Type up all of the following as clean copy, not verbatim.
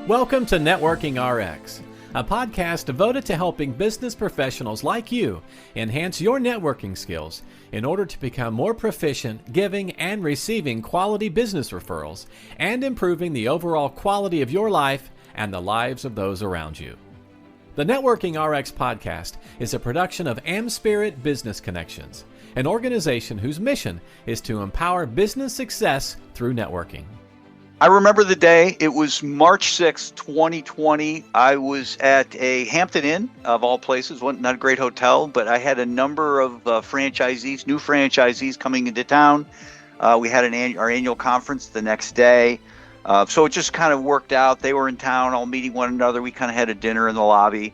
Welcome to Networking RX, a podcast devoted to helping business professionals like you enhance your networking skills in order to become more proficient giving and receiving quality business referrals and improving the overall quality of your life and the lives of those around you. The Networking RX podcast is a production of AmSpirit Business Connections, an organization whose mission is to empower business success through networking. I remember the day. It was March 6th, 2020. I was at a Hampton Inn, of all places. Not a great hotel, but I had a number of franchisees, new franchisees coming into town. We had our annual conference the next day. So it just kind of worked out. They were in town, all meeting one another. We kind of had a dinner in the lobby,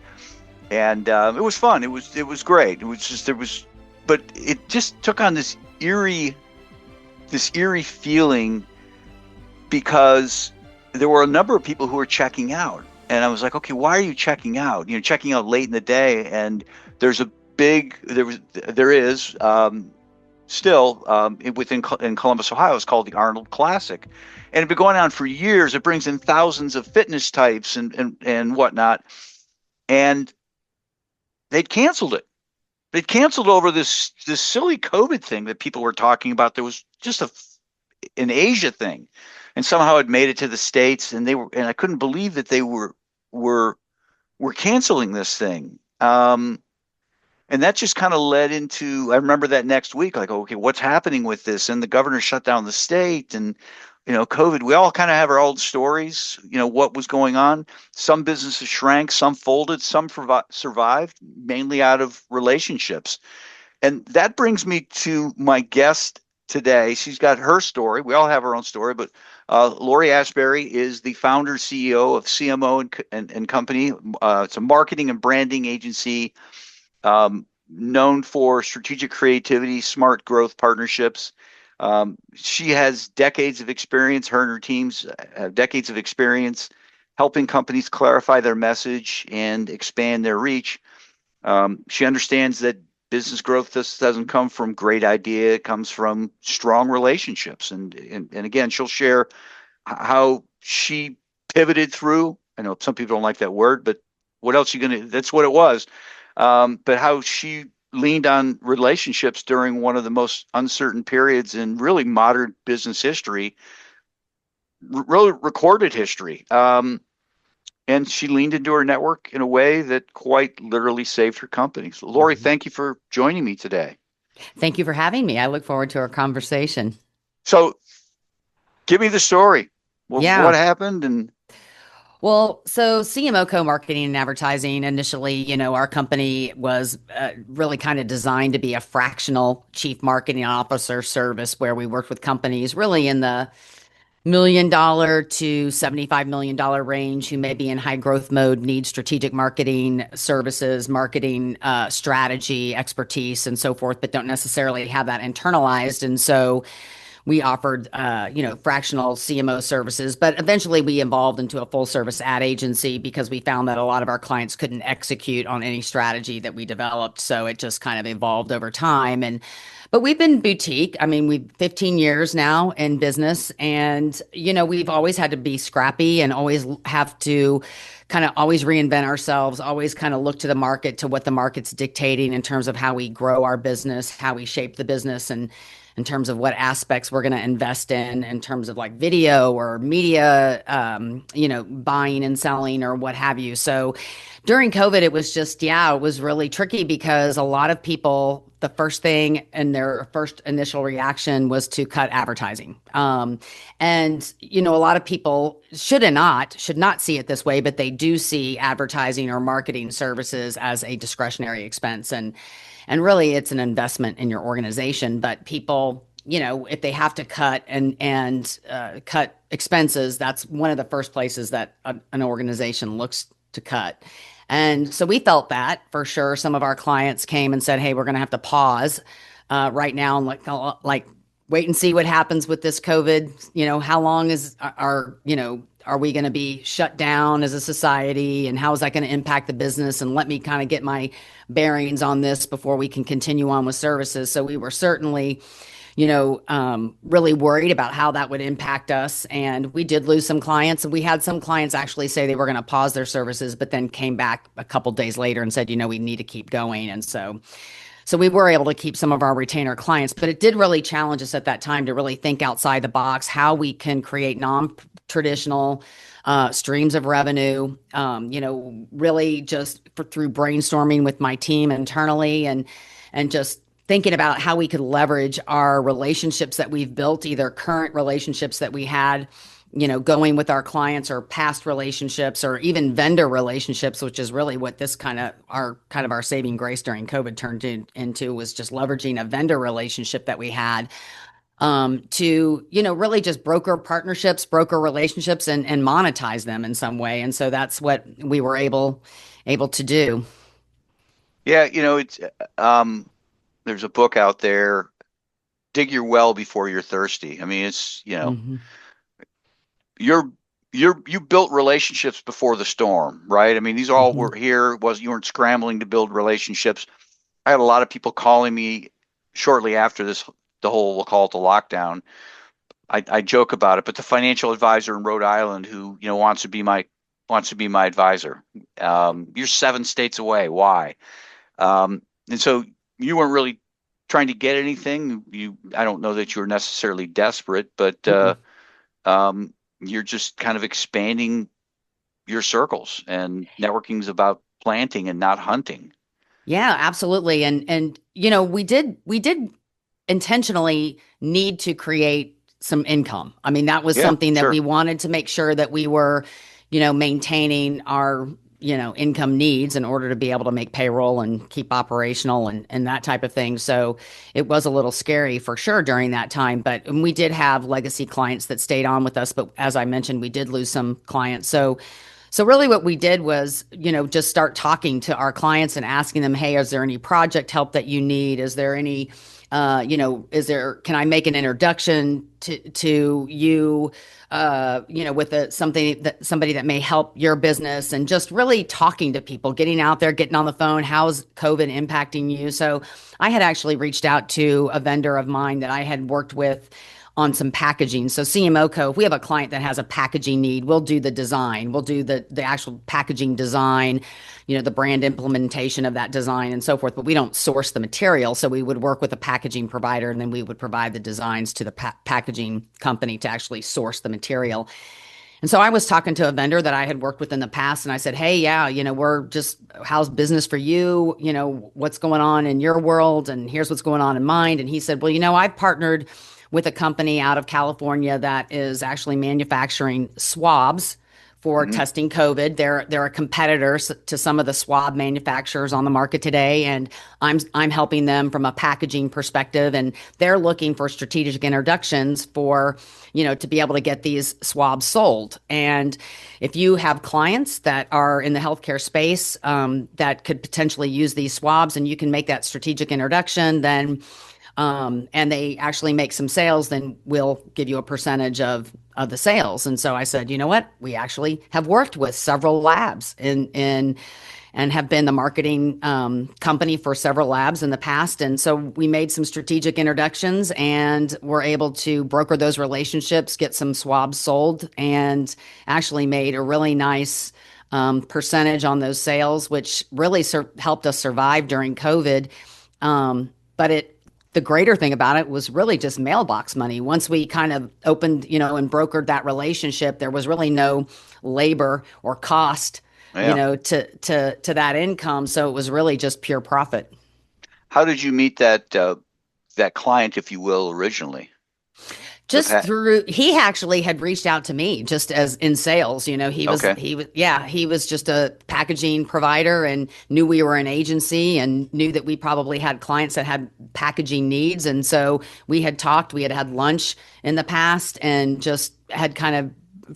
and it was fun. It was great. But it just took on this eerie feeling, because there were a number of people who were checking out. And I was like, okay, why are you checking out? Checking out late in the day. And there is still in Columbus, Ohio, it's called the Arnold Classic. And it's been going on for years. It brings in thousands of fitness types and whatnot. And they'd canceled it. They'd canceled over this silly COVID thing that people were talking about. There was just an Asia thing. And somehow it made it to the States, and I couldn't believe that they were canceling this thing. And that just kind of led into, I remember that next week, like, okay, what's happening with this? And the governor shut down the state, and COVID. We all kind of have our old stories. What was going on. Some businesses shrank, some folded, some survived, mainly out of relationships. And that brings me to my guest today. She's got her story. We all have our own story, but Lori Asbury is the founder, CEO of CMO and Company. It's a marketing and branding agency known for strategic creativity, smart growth partnerships. She has decades of experience. Her and her teams have decades of experience helping companies clarify their message and expand their reach. She understands that business growth just doesn't come from great idea. It comes from strong relationships. And again, she'll share how she pivoted through. I know some people don't like that word, but what else that's what it was. But how she leaned on relationships during one of the most uncertain periods in really modern business history, really recorded history. And she leaned into her network in a way that quite literally saved her company. So, Lori, thank you for joining me today. Thank you for having me. I look forward to our conversation. So, give me the story. What happened? So CMO co-marketing and advertising, initially, our company was really kind of designed to be a fractional chief marketing officer service, where we worked with companies really in the $1 million to $75 million range who may be in high growth mode, need strategic marketing services, marketing strategy, expertise, and so forth, but don't necessarily have that internalized. And so we offered, fractional CMO services, but eventually we evolved into a full service ad agency because we found that a lot of our clients couldn't execute on any strategy that we developed. So it just kind of evolved over time. But we've been boutique. I mean, we've 15 years now in business, and, we've always had to be scrappy and always have to kind of always reinvent ourselves, always kind of look to the market, to what the market's dictating in terms of how we grow our business, how we shape the business, and in terms of what aspects we're going to invest in terms of like video or media, buying and selling or what have you. So during COVID, it was just, it was really tricky because a lot of people, the first thing and their first initial reaction was to cut advertising. A lot of people should not see it this way, but they do see advertising or marketing services as a discretionary expense. And really it's an investment in your organization. But people, if they have to cut and cut expenses, that's one of the first places that an organization looks to cut. And so we felt that for sure. Some of our clients came and said, hey, we're going to have to pause right now and like wait and see what happens with this COVID. How long are we going to be shut down as a society, and how is that going to impact the business? And let me kind of get my bearings on this before we can continue on with services. So we were certainly, really worried about how that would impact us. And we did lose some clients. And we had some clients actually say they were going to pause their services, but then came back a couple days later and said, we need to keep going. And so we were able to keep some of our retainer clients, but it did really challenge us at that time to really think outside the box, how we can create non-traditional streams of revenue, really just through brainstorming with my team internally and just thinking about how we could leverage our relationships that we've built, either current relationships that we had, going with our clients, or past relationships, or even vendor relationships, which is really what this kind of our saving grace during COVID turned into, was just leveraging a vendor relationship that we had, to, really just broker partnerships, broker relationships, and monetize them in some way. And so that's what we were able to do. Yeah, it's there's a book out there, Dig Your Well Before You're Thirsty. I mean, it's, Mm-hmm. you built relationships before the storm, right? I mean, these all Mm-hmm. were here. You weren't scrambling to build relationships. I had a lot of people calling me shortly after the whole, we'll call it the lockdown. I joke about it, but the financial advisor in Rhode Island who, wants to be my advisor. You're 7 states away. Why? And so you weren't really trying to get anything. I don't know that you were necessarily desperate, but you're just kind of expanding your circles, and networking is about planting and not hunting. Yeah, absolutely. And we did intentionally need to create some income. I mean, that was Yeah, something that sure. we wanted to make sure that we were, maintaining our, income needs in order to be able to make payroll and keep operational and that type of thing. So it was a little scary for sure during that time, but we did have legacy clients that stayed on with us. But as I mentioned, we did lose some clients. So really what we did was, just start talking to our clients and asking them, hey, is there any project help that you need? Is there any, can I make an introduction to you, with somebody that may help your business, and just really talking to people, getting out there, getting on the phone. How's COVID impacting you? So I had actually reached out to a vendor of mine that I had worked with on some packaging. So CMOCO, if we have a client that has a packaging need, we'll do the design. We'll do the actual packaging design, the brand implementation of that design and so forth, but we don't source the material. So we would work with a packaging provider, and then we would provide the designs to the packaging company to actually source the material. And so I was talking to a vendor that I had worked with in the past, and I said, hey, yeah, how's business for you? What's going on in your world? And here's what's going on in mine. And he said, well, I've partnered with a company out of California that is actually manufacturing swabs for Hmm. testing COVID. They're a competitor to some of the swab manufacturers on the market today, and I'm helping them from a packaging perspective, and they're looking for strategic introductions for, to be able to get these swabs sold. And if you have clients that are in the healthcare space, that could potentially use these swabs, and you can make that strategic introduction, then and they actually make some sales, then we'll give you a percentage of the sales. And so I said, you know what? We actually have worked with several labs and have been the marketing company for several labs in the past. And so we made some strategic introductions, and were able to broker those relationships, get some swabs sold, and actually made a really nice percentage on those sales, which really helped us survive during COVID. But the greater thing about it was really just mailbox money. Once we kind of opened, and brokered that relationship, there was really no labor or cost, Yeah. to that income. So it was really just pure profit. How did you meet that client, if you will, originally? Just through, he actually had reached out to me just as in sales. Okay. He was just a packaging provider, and knew we were an agency, and knew that we probably had clients that had packaging needs. And so we had talked, we had had lunch in the past, and just had kind of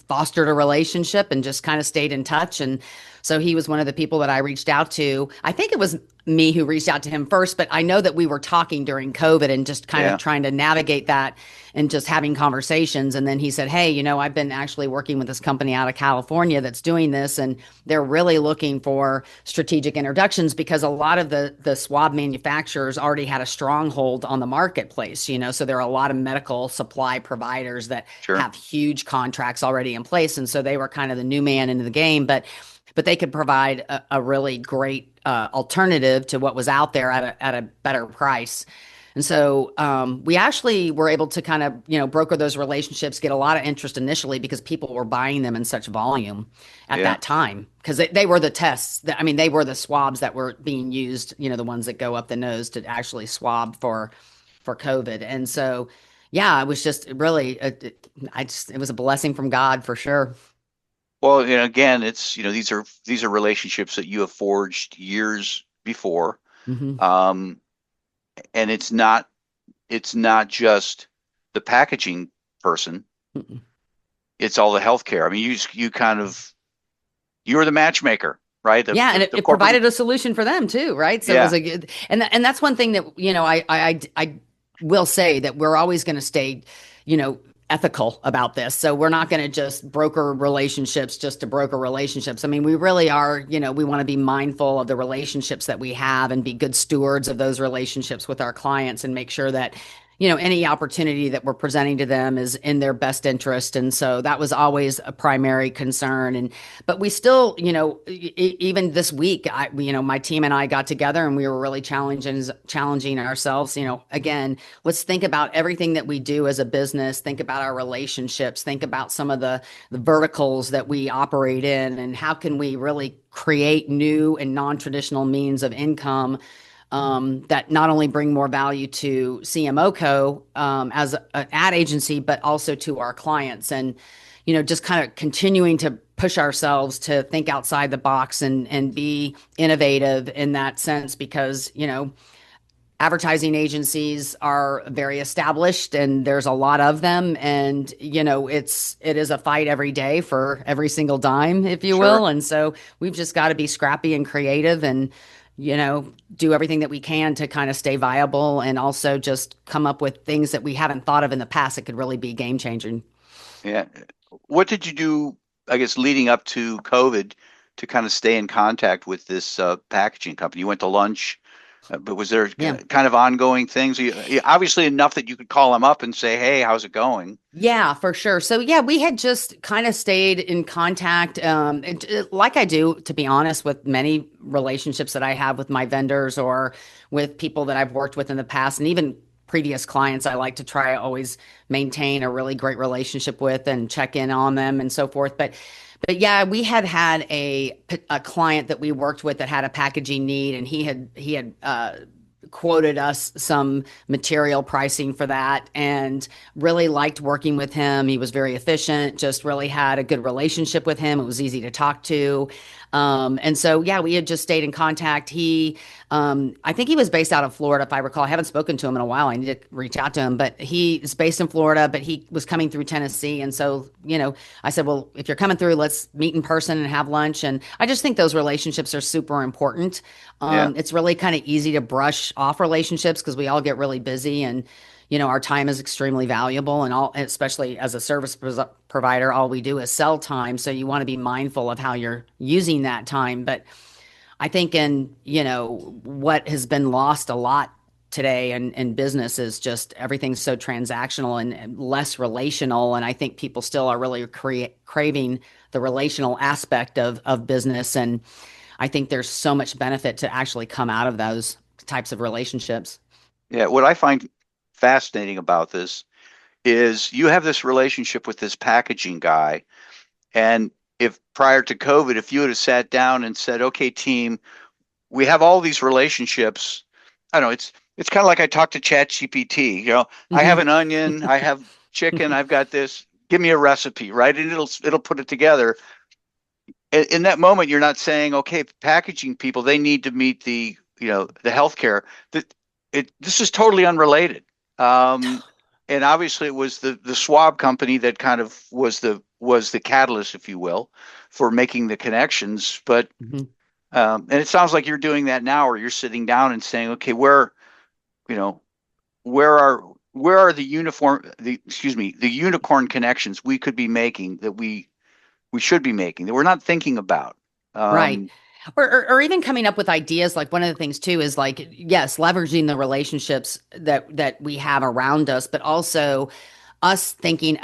fostered a relationship and just kind of stayed in touch. And so he was one of the people that I reached out to. I think it was me who reached out to him first, but I know that we were talking during COVID and just kind Yeah. of trying to navigate that and just having conversations. And then he said, "Hey, I've been actually working with this company out of California that's doing this, and they're really looking for strategic introductions because a lot of the swab manufacturers already had a stronghold on the marketplace, So there are a lot of medical supply providers that Sure. have huge contracts already in place, and so they were kind of the new man into the game, but they could provide a really great alternative to what was out there at a better price. And so we actually were able to kind of, broker those relationships, get a lot of interest initially because people were buying them in such volume at Yeah. that time because they were the tests. They were the swabs that were being used, the ones that go up the nose to actually swab for COVID. And so, yeah, it was just really, it was a blessing from God for sure. Well, again, it's these are relationships that you have forged years before, Hmm. um, and it's not just the packaging person; it's all the healthcare. I mean, you kind of you were the matchmaker, right? Yeah, and The it corporate, provided a solution for them too, right? So it was yeah, a good, and that's one thing that I will say that we're always going to stay, ethical about this. So we're not going to just broker relationships just to broker relationships. I mean, we really are, we want to be mindful of the relationships that we have and be good stewards of those relationships with our clients and make sure that any opportunity that we're presenting to them is in their best interest. And so that was always a primary concern. But we still, even this week, my team and I got together and we were really challenging ourselves. Again, let's think about everything that we do as a business, think about our relationships, think about some of the verticals that we operate in, and how can we really create new and non-traditional means of income that not only bring more value to CMO Co. As an ad agency, but also to our clients. And, just kind of continuing to push ourselves to think outside the box and be innovative in that sense because, advertising agencies are very established and there's a lot of them. And, it is a fight every day for every single dime, if you sure. will. And so we've just got to be scrappy and creative and, do everything that we can to kind of stay viable and also just come up with things that we haven't thought of in the past that could really be game changing. Yeah. What did you do, I guess, leading up to COVID to kind of stay in contact with this packaging company? You went to lunch, but was there Yeah. kind of ongoing things? Obviously enough that you could call them up and say, "Hey, how's it going?" Yeah, for sure. So yeah, we had just kind of stayed in contact, like I do, to be honest, with many relationships that I have with my vendors or with people that I've worked with in the past, and even previous clients. I like to try always maintain a really great relationship with and check in on them and so forth. But yeah, we had a client that we worked with that had a packaging need, and he had quoted us some material pricing for that and really liked working with him. He was very efficient, just really had a good relationship with him. It was easy to talk to. And so, yeah, we had just stayed in contact. I think he was based out of Florida, if I recall. I haven't spoken to him in a while. I need to reach out to him, but he is based in Florida, but he was coming through Tennessee. And so, I said, well, if you're coming through, let's meet in person and have lunch. And I just think those relationships are super important. Yeah. It's really kind of easy to brush off relationships because we all get really busy and our time is extremely valuable and especially as a service provider, all we do is sell time. So you want to be mindful of how you're using that time. But I think what has been lost a lot today in business is just everything's so transactional and less relational. And I think people still are really craving the relational aspect of business. And I think there's so much benefit to actually come out of those types of relationships. Yeah. What I find fascinating about this is you have this relationship with this packaging guy, and if prior to COVID, if you had sat down and said, "Okay, team, we have all these relationships," I don't know, it's kind of like I talk to Chat GPT. I have Hmm. an onion, I have chicken, I've got this. Give me a recipe, right? And it'll put it together. In that moment, you're not saying, "Okay, packaging people, they need to meet the healthcare." This is totally unrelated. Um, and obviously, it was the swab company that kind of was the catalyst, if you will, for making the connections. But Hmm. And it sounds like you're doing that now, or you're sitting down and saying, okay, you know, where are the unicorn connections we could be making that we should be making that we're not thinking about. Right. Um, Or even coming up with ideas. Like one of the things too is like, yes, leveraging the relationships that we have around us, but also us thinking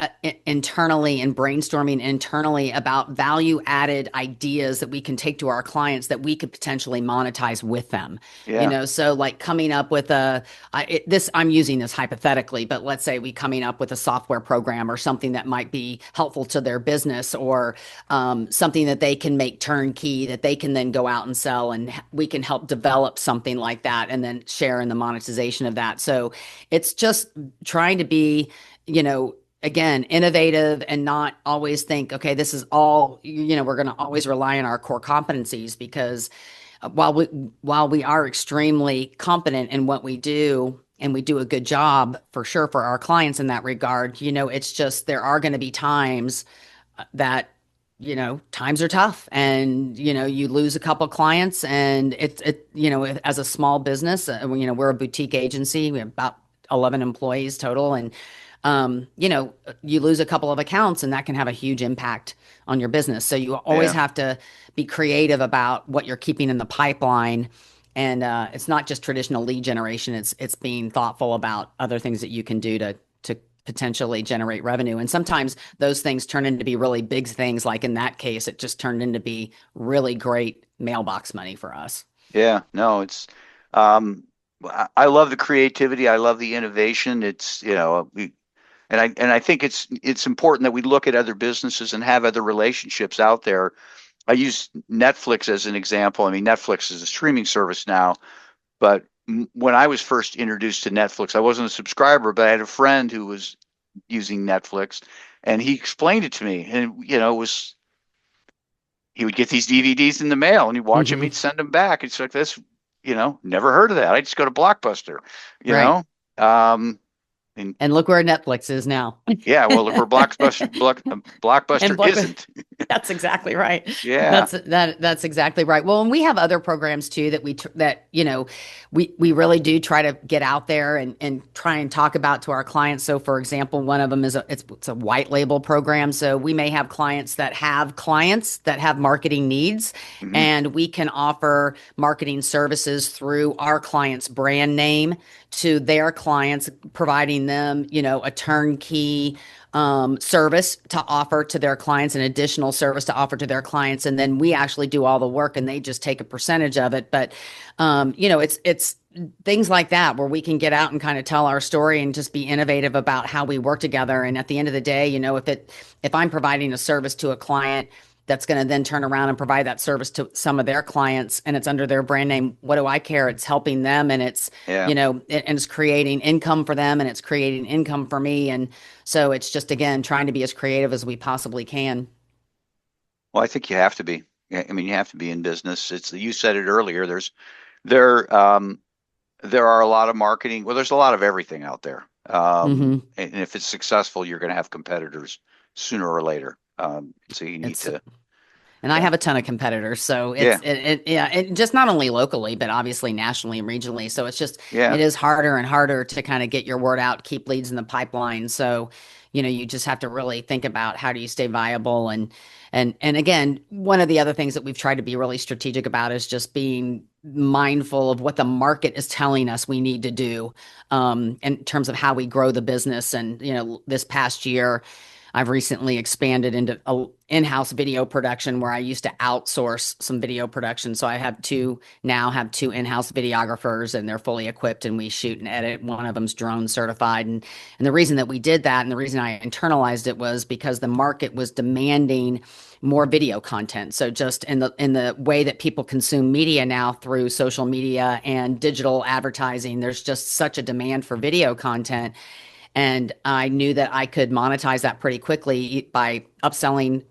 internally and brainstorming internally about value added ideas that we can take to our clients that we could potentially monetize with them. yeah, So like coming up with I'm using this hypothetically, but let's say we coming up with a software program or something that might be helpful to their business, or something that they can make turnkey that they can then go out and sell, and we can help develop something like that and then share in the monetization of that. So it's just trying to be, again, innovative and not always think, okay, this is all, we're going to always rely on our core competencies, because while we are extremely competent in what we do and we do a good job for sure for our clients in that regard, it's just there are going to be times that times are tough, and you lose a couple clients, and as a small business, we're a boutique agency. We have about 11 employees total, and you lose a couple of accounts, and that can have a huge impact on your business. So you always yeah. have to be creative about what you're keeping in the pipeline. And it's not just traditional lead generation. It's being thoughtful about other things that you can do to potentially generate revenue. And sometimes those things turn into be really big things. Like in that case, it just turned into be really great mailbox money for us. Yeah, no, um, I love the creativity. I love the innovation. And I think it's important that we look at other businesses and have other relationships out there. I use Netflix as an example. I mean, Netflix is a streaming service now, but when I was first introduced to Netflix, I wasn't a subscriber, but I had a friend who was using Netflix, and he explained it to me. And it was he would get these DVDs in the mail, and he'd watch them, Hmm. he'd send them back. It's like this, never heard of that. I just go to Blockbuster, you Right. know. And And look where Netflix is now. yeah, well, look where And Blockbuster look, isn't. that's exactly right. Yeah. That's exactly right. Well, and we have other programs too that we really do try to get out there and try and talk about to our clients. So, for example, one of them is it's a white label program. So we may have clients that have marketing needs, Hmm. and we can offer marketing services through our client's brand name to their clients, providing them, a turnkey service to offer to their clients, an additional service to offer to their clients, and then we actually do all the work, and they just take a percentage of it. But it's things like that where we can get out and kind of tell our story and just be innovative about how we work together. And at the end of the day, if I'm providing a service to a client that's going to then turn around and provide that service to some of their clients, and it's under their brand name, what do I care? It's helping them, and Yeah. and it's creating income for them, and it's creating income for me. And so it's just, again, trying to be as creative as we possibly can. Well, I think you have to be. Yeah, I mean, you have to be in business. You said it earlier. There there are a lot of marketing. Well, there's a lot of everything out there. Hmm. And if it's successful, you're going to have competitors sooner or later. So you need It's to, And I yeah, have a ton of competitors, so yeah, yeah, it just not only locally, but obviously nationally and regionally. So yeah. it is harder and harder to kind of get your word out, keep leads in the pipeline. So, you just have to really think about how do you stay viable. And again, one of the other things that we've tried to be really strategic about is just being mindful of what the market is telling us we need to do, in terms of how we grow the business. And, this past year, I've recently expanded into a in-house video production where I used to outsource some video production. So I have two in-house videographers, and they're fully equipped, and we shoot and edit. One of them's drone certified. And the reason that we did that, and the reason I internalized it, was because the market was demanding more video content. So just in the way that people consume media now through social media and digital advertising, there's just such a demand for video content. And I knew that I could monetize that pretty quickly by upselling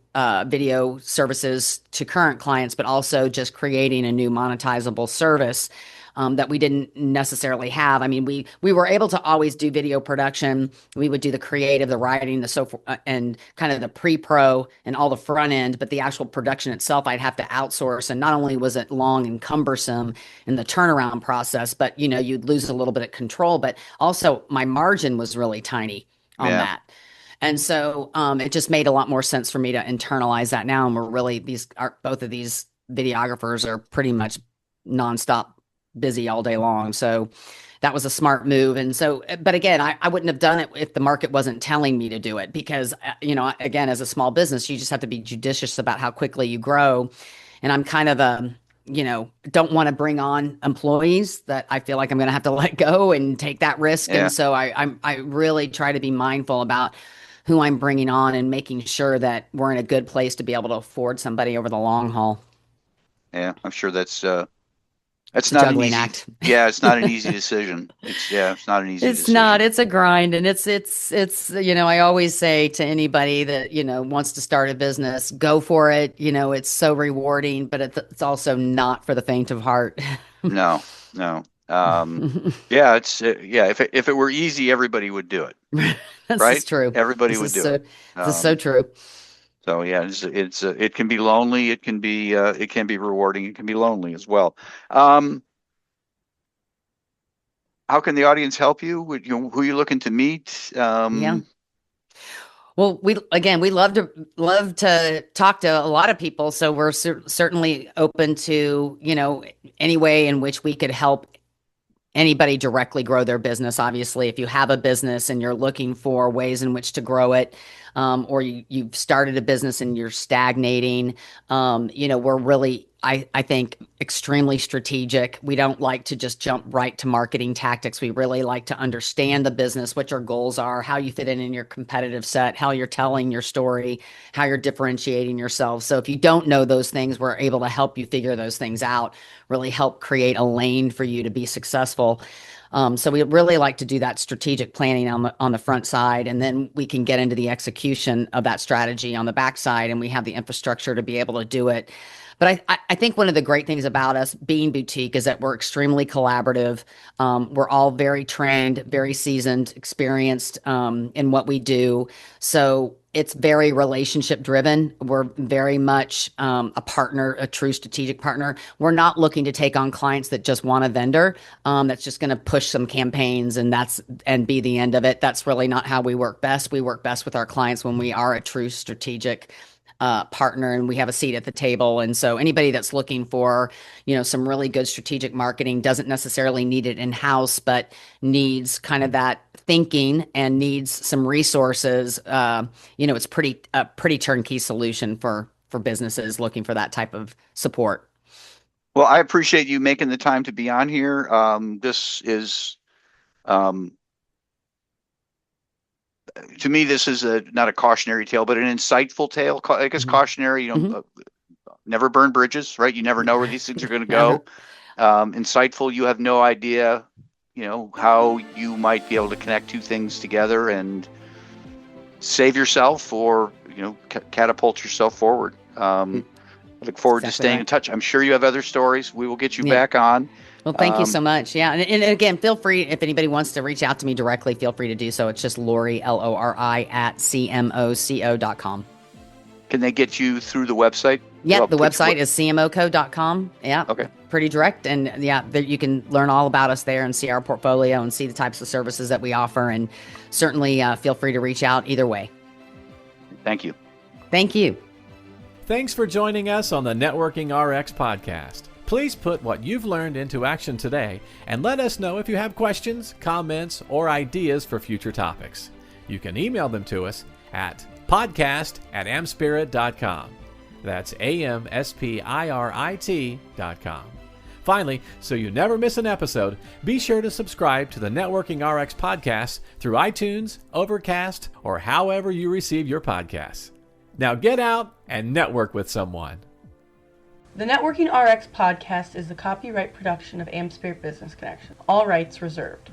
video services to current clients, but also just creating a new monetizable service that we didn't necessarily have. I mean, we were able to always do video production. We would do the creative, the writing, the so forth, and kind of the pre-pro and all the front end, but the actual production itself, I'd have to outsource. And not only was it long and cumbersome in the turnaround process, but you'd lose a little bit of control. But also, my margin was really tiny on Yeah. that. And so it just made a lot more sense for me to internalize that now. And we're really both of these videographers are pretty much nonstop busy all day long. So that was a smart move. And so, but again, I wouldn't have done it if the market wasn't telling me to do it, because, again, as a small business, you just have to be judicious about how quickly you grow. And I'm kind of don't want to bring on employees that I feel like I'm going to have to let go and take that risk. Yeah. And so I really try to be mindful about who I'm bringing on and making sure that we're in a good place to be able to afford somebody over the long haul. Yeah, I'm sure that's It's a not an juggling easy. act. Yeah, it's not an easy decision. It's not an easy It's decision. not, it's a grind. And it's, I always say to anybody that, wants to start a business, go for it. It's so rewarding, but it's also not for the faint of heart. No, no. Yeah, if it were easy, everybody would do it, This right? is true. Everybody This would is do so, it. this is so true. So yeah, it can be lonely. It can be rewarding. It can be lonely as well. How can the audience help you? Who are you looking to meet? Yeah. Well, we love to talk to a lot of people, so we're certainly open to, any way in which we could help anybody directly grow their business. Obviously, if you have a business and you're looking for ways in which to grow it, or you've started a business and you're stagnating, we're really, I think, extremely strategic. We don't like to just jump right to marketing tactics. We really like to understand the business, what your goals are, how you fit in your competitive set, how you're telling your story, how you're differentiating yourself. So if you don't know those things, we're able to help you figure those things out, really help create a lane for you to be successful. So we really like to do that strategic planning on the front side, and then we can get into the execution of that strategy on the back side, and we have the infrastructure to be able to do it. But I think one of the great things about us being boutique is that we're extremely collaborative. We're all very trained, very seasoned, experienced in what we do. So it's very relationship driven. We're very much a partner, a true strategic partner. We're not looking to take on clients that just want a vendor that's just going to push some campaigns and be the end of it. That's really not how we work best. We work best with our clients when we are a true strategic partner and we have a seat at the table. And so anybody that's looking for, some really good strategic marketing doesn't necessarily need it in-house, but needs kind of that thinking and needs some resources. It's a pretty turnkey solution for businesses looking for that type of support. Well, I appreciate you making the time to be on here. This is, to me, this is not a cautionary tale, but an insightful tale. I guess cautionary, never burn bridges, right? You never know where these things are going to go. Insightful, you have no idea, how you might be able to connect two things together and save yourself or, catapult yourself forward. I look forward to staying in touch. I'm sure you have other stories. We will get you back on. Well, thank you so much. Yeah. And again, feel free, if anybody wants to reach out to me directly, feel free to do so. It's just Lori, Lori, at cmoco.com. Can they get you through the website? Yeah, the website is cmoco.com. Yeah. Okay. Pretty direct. And yeah, you can learn all about us there and see our portfolio and see the types of services that we offer. And certainly feel free to reach out either way. Thank you. Thank you. Thanks for joining us on the Networking RX podcast. Please put what you've learned into action today and let us know if you have questions, comments, or ideas for future topics. You can email them to us at podcast@amspirit.com. That's AmSpirit.com. Finally, so you never miss an episode, be sure to subscribe to the Networking RX podcast through iTunes, Overcast, or however you receive your podcasts. Now get out and network with someone. The Networking RX podcast is the copyright production of AmSpirit Business Connections. All rights reserved.